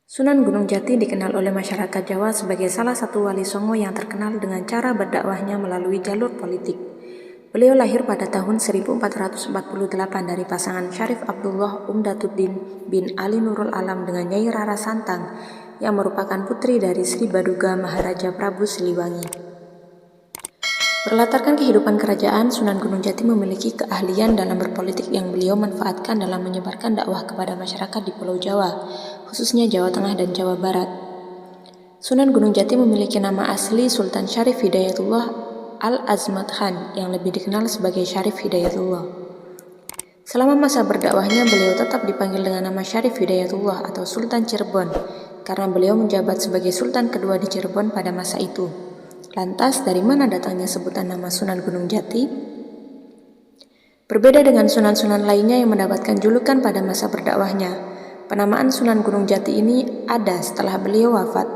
Sunan Gunung Jati dikenal oleh masyarakat Jawa sebagai salah satu wali songo yang terkenal dengan cara berdakwahnya melalui jalur politik. Beliau lahir pada tahun 1448 dari pasangan Syarif Abdullah Umdatuddin bin Ali Nurul Alam dengan Nyai Rara Santang yang merupakan putri dari Sri Baduga Maharaja Prabu Siliwangi. Berlatarkan kehidupan kerajaan, Sunan Gunung Jati memiliki keahlian dalam berpolitik yang beliau manfaatkan dalam menyebarkan dakwah kepada masyarakat di Pulau Jawa, khususnya Jawa Tengah dan Jawa Barat. Sunan Gunung Jati memiliki nama asli Sultan Syarif Hidayatullah Al-Azmat Khan yang lebih dikenal sebagai Syarif Hidayatullah. Selama masa berdakwahnya, beliau tetap dipanggil dengan nama Syarif Hidayatullah atau Sultan Cirebon karena beliau menjabat sebagai Sultan kedua di Cirebon pada masa itu. Lantas, dari mana datangnya sebutan nama Sunan Gunung Jati? Berbeda dengan sunan-sunan lainnya yang mendapatkan julukan pada masa berdakwahnya, penamaan Sunan Gunung Jati ini ada setelah beliau wafat.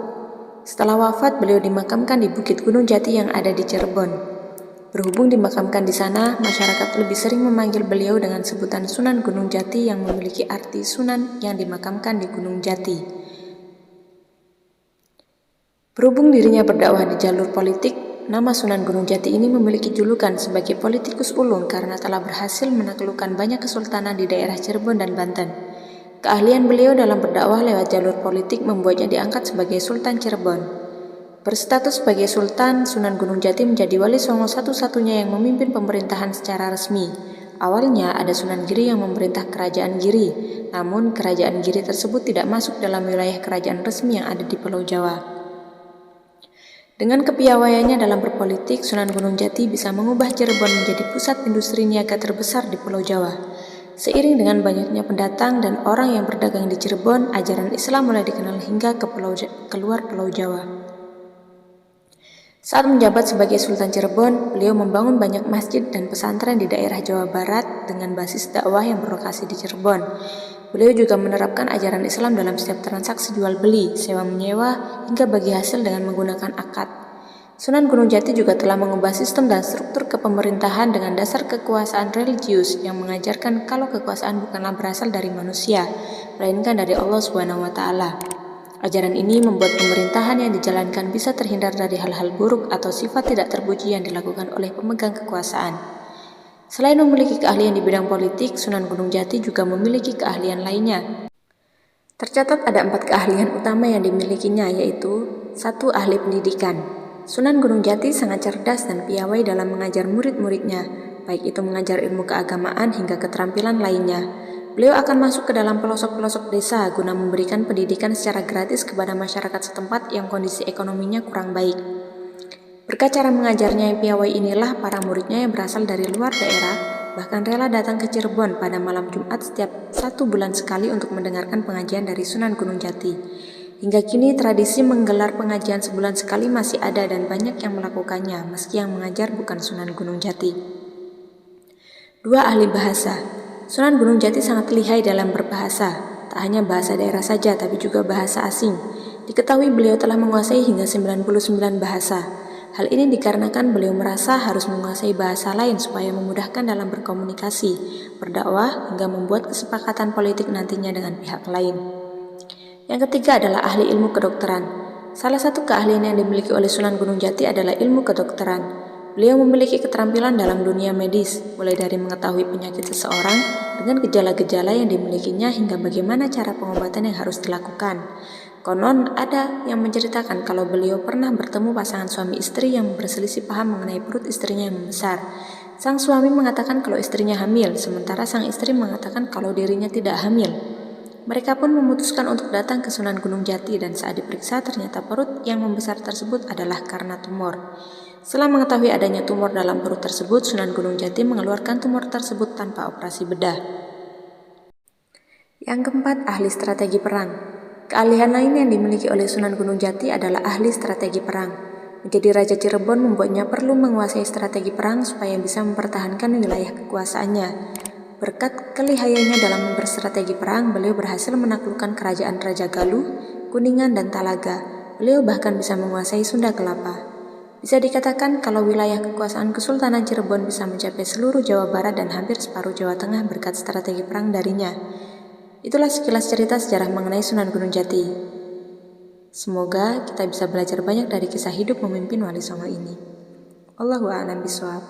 Setelah wafat, beliau dimakamkan di Bukit Gunung Jati yang ada di Cirebon. Berhubung dimakamkan di sana, masyarakat lebih sering memanggil beliau dengan sebutan Sunan Gunung Jati yang memiliki arti Sunan yang dimakamkan di Gunung Jati. Berhubung dirinya berdakwah di jalur politik, nama Sunan Gunung Jati ini memiliki julukan sebagai politikus ulung karena telah berhasil menaklukkan banyak kesultanan di daerah Cirebon dan Banten. Keahlian beliau dalam berdakwah lewat jalur politik membuatnya diangkat sebagai Sultan Cirebon. Berstatus sebagai Sultan, Sunan Gunung Jati menjadi wali songo satu-satunya yang memimpin pemerintahan secara resmi. Awalnya ada Sunan Giri yang memerintah kerajaan Giri, namun kerajaan Giri tersebut tidak masuk dalam wilayah kerajaan resmi yang ada di Pulau Jawa. Dengan kepiawaiannya dalam berpolitik, Sunan Gunung Jati bisa mengubah Cirebon menjadi pusat industri niaga terbesar di Pulau Jawa. Seiring dengan banyaknya pendatang dan orang yang berdagang di Cirebon, ajaran Islam mulai dikenal hingga ke keluar Pulau Jawa. Saat menjabat sebagai Sultan Cirebon, beliau membangun banyak masjid dan pesantren di daerah Jawa Barat dengan basis dakwah yang berlokasi di Cirebon. Beliau juga menerapkan ajaran Islam dalam setiap transaksi jual-beli, sewa-menyewa, hingga bagi hasil dengan menggunakan akad. Sunan Gunung Jati juga telah mengubah sistem dan struktur kepemerintahan dengan dasar kekuasaan religius yang mengajarkan kalau kekuasaan bukanlah berasal dari manusia, melainkan dari Allah SWT. Ajaran ini membuat pemerintahan yang dijalankan bisa terhindar dari hal-hal buruk atau sifat tidak terpuji yang dilakukan oleh pemegang kekuasaan. Selain memiliki keahlian di bidang politik, Sunan Gunung Jati juga memiliki keahlian lainnya. Tercatat ada 4 keahlian utama yang dimilikinya, yaitu 1. Ahli pendidikan. Sunan Gunung Jati sangat cerdas dan piawai dalam mengajar murid-muridnya, baik itu mengajar ilmu keagamaan hingga keterampilan lainnya. Beliau akan masuk ke dalam pelosok-pelosok desa guna memberikan pendidikan secara gratis kepada masyarakat setempat yang kondisi ekonominya kurang baik. Berkat cara mengajarnya yang piawai inilah para muridnya yang berasal dari luar daerah bahkan rela datang ke Cirebon pada malam Jumat setiap 1 bulan sekali untuk mendengarkan pengajian dari Sunan Gunung Jati. Hingga kini tradisi menggelar pengajian sebulan sekali masih ada dan banyak yang melakukannya meski yang mengajar bukan Sunan Gunung Jati. 2. Ahli bahasa. Sunan Gunung Jati sangat lihai dalam berbahasa, tak hanya bahasa daerah saja tapi juga bahasa asing. Diketahui beliau telah menguasai hingga 99 bahasa. Hal ini dikarenakan beliau merasa harus menguasai bahasa lain supaya memudahkan dalam berkomunikasi, berdakwah, hingga membuat kesepakatan politik nantinya dengan pihak lain. Yang ketiga adalah ahli ilmu kedokteran. Salah satu keahlian yang dimiliki oleh Sunan Gunung Jati adalah ilmu kedokteran. Beliau memiliki keterampilan dalam dunia medis, mulai dari mengetahui penyakit seseorang dengan gejala-gejala yang dimilikinya hingga bagaimana cara pengobatan yang harus dilakukan. Konon ada yang menceritakan kalau beliau pernah bertemu pasangan suami istri yang berselisih paham mengenai perut istrinya yang membesar. Sang suami mengatakan kalau istrinya hamil, sementara sang istri mengatakan kalau dirinya tidak hamil. Mereka pun memutuskan untuk datang ke Sunan Gunung Jati dan saat diperiksa ternyata perut yang membesar tersebut adalah karena tumor. Setelah mengetahui adanya tumor dalam perut tersebut, Sunan Gunung Jati mengeluarkan tumor tersebut tanpa operasi bedah. Yang keempat, ahli strategi perang. Keahlian lain yang dimiliki oleh Sunan Gunung Jati adalah ahli strategi perang. Menjadi Raja Cirebon membuatnya perlu menguasai strategi perang supaya bisa mempertahankan wilayah kekuasaannya. Berkat kelihayannya dalam berstrategi perang, beliau berhasil menaklukkan kerajaan Raja Galuh, Kuningan, dan Talaga. Beliau bahkan bisa menguasai Sunda Kelapa. Bisa dikatakan kalau wilayah kekuasaan Kesultanan Cirebon bisa mencapai seluruh Jawa Barat dan hampir separuh Jawa Tengah berkat strategi perang darinya. Itulah sekilas cerita sejarah mengenai Sunan Gunung Jati. Semoga kita bisa belajar banyak dari kisah hidup memimpin Wali Songo ini. Allahu a'lam bishawab.